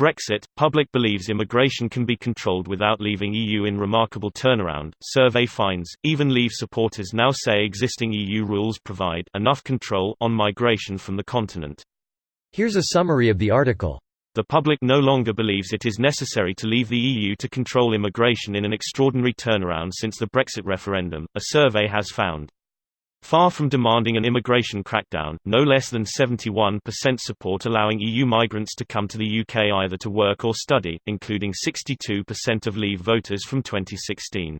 Brexit, public believes immigration can be controlled without leaving EU in remarkable turnaround, survey finds. Even Leave supporters now say existing EU rules provide enough control on migration from the continent. Here's a summary of the article. The public no longer believes it is necessary to leave the EU to control immigration in an extraordinary turnaround since the Brexit referendum, a survey has found. Far from demanding an immigration crackdown, no less than 71% support allowing EU migrants to come to the UK either to work or study, including 62% of Leave voters from 2016.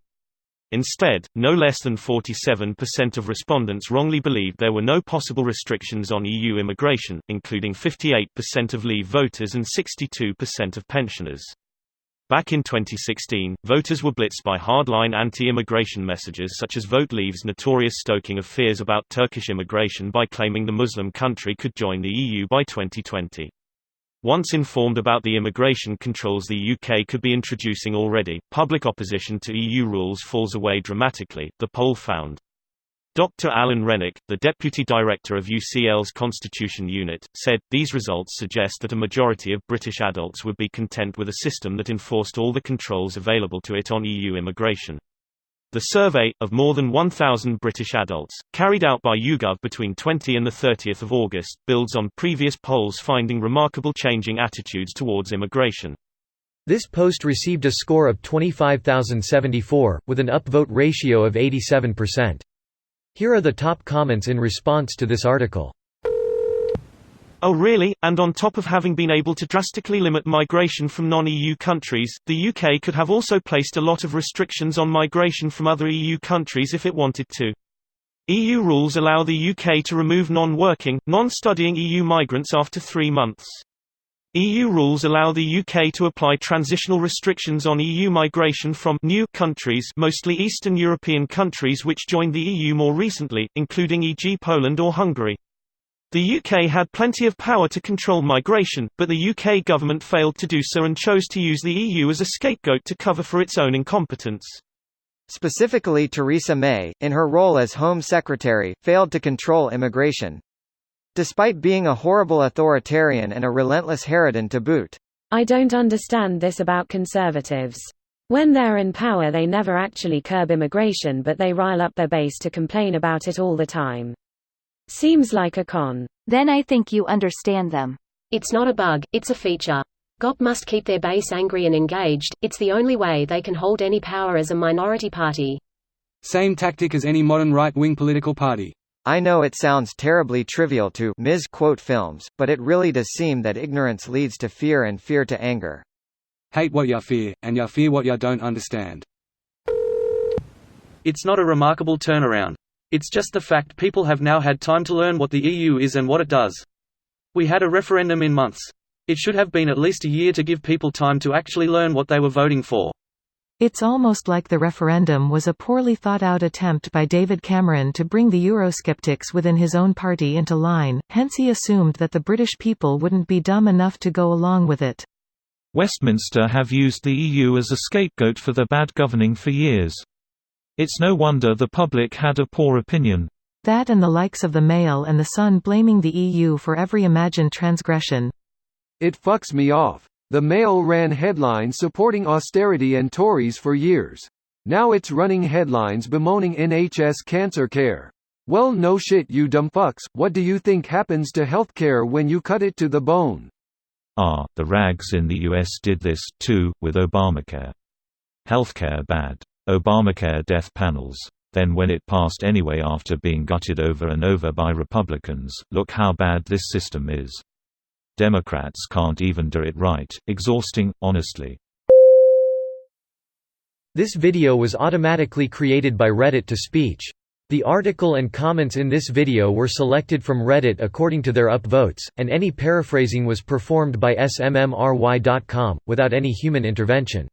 Instead, no less than 47% of respondents wrongly believed there were no possible restrictions on EU immigration, including 58% of Leave voters and 62% of pensioners. Back in 2016, voters were blitzed by hardline anti-immigration messages such as Vote Leave's notorious stoking of fears about Turkish immigration by claiming the Muslim country could join the EU by 2020. Once informed about the immigration controls the UK could be introducing already, public opposition to EU rules falls away dramatically, the poll found. Dr. Alan Rennick, the Deputy Director of UCL's Constitution Unit, said, "These results suggest that a majority of British adults would be content with a system that enforced all the controls available to it on EU immigration." The survey, of more than 1,000 British adults, carried out by YouGov between 20 and 30 August, builds on previous polls finding remarkable changing attitudes towards immigration. This post received a score of 25,074, with an upvote ratio of 87%. Here are the top comments in response to this article. Oh really? And on top of having been able to drastically limit migration from non-EU countries, the UK could have also placed a lot of restrictions on migration from other EU countries if it wanted to. EU rules allow the UK to remove non-working, non-studying EU migrants after 3 months. EU rules allow the UK to apply transitional restrictions on EU migration from new countries, mostly Eastern European countries which joined the EU more recently, including e.g. Poland or Hungary. The UK had plenty of power to control migration, but the UK government failed to do so and chose to use the EU as a scapegoat to cover for its own incompetence. Specifically, Theresa May, in her role as Home Secretary, failed to control immigration. Despite being a horrible authoritarian and a relentless harridan to boot. I don't understand this about conservatives. When they're in power they never actually curb immigration but they rile up their base to complain about it all the time. Seems like a con. Then I think you understand them. It's not a bug, it's a feature. GOP must keep their base angry and engaged, it's the only way they can hold any power as a minority party. Same tactic as any modern right-wing political party. I know it sounds terribly trivial to misquote films, but it really does seem that ignorance leads to fear and fear to anger. Hate what ya fear, and ya fear what ya don't understand. It's not a remarkable turnaround. It's just the fact people have now had time to learn what the EU is and what it does. We had a referendum in months. It should have been at least a year to give people time to actually learn what they were voting for. It's almost like the referendum was a poorly thought-out attempt by David Cameron to bring the Eurosceptics within his own party into line, hence he assumed that the British people wouldn't be dumb enough to go along with it. Westminster have used the EU as a scapegoat for their bad governing for years. It's no wonder the public had a poor opinion. That and the likes of the Mail and the Sun blaming the EU for every imagined transgression. It fucks me off. The Mail ran headlines supporting austerity and Tories for years. Now it's running headlines bemoaning NHS cancer care. Well no shit you dumb fucks, what do you think happens to healthcare when you cut it to the bone? The rags in the US did this, too, with Obamacare. Healthcare bad. Obamacare death panels. Then when it passed anyway after being gutted over and over by Republicans, look how bad this system is. Democrats can't even do it right. Exhausting, honestly. This video was automatically created by Reddit to speech. The article and comments in this video were selected from Reddit according to their upvotes, and any paraphrasing was performed by smmry.com, without any human intervention.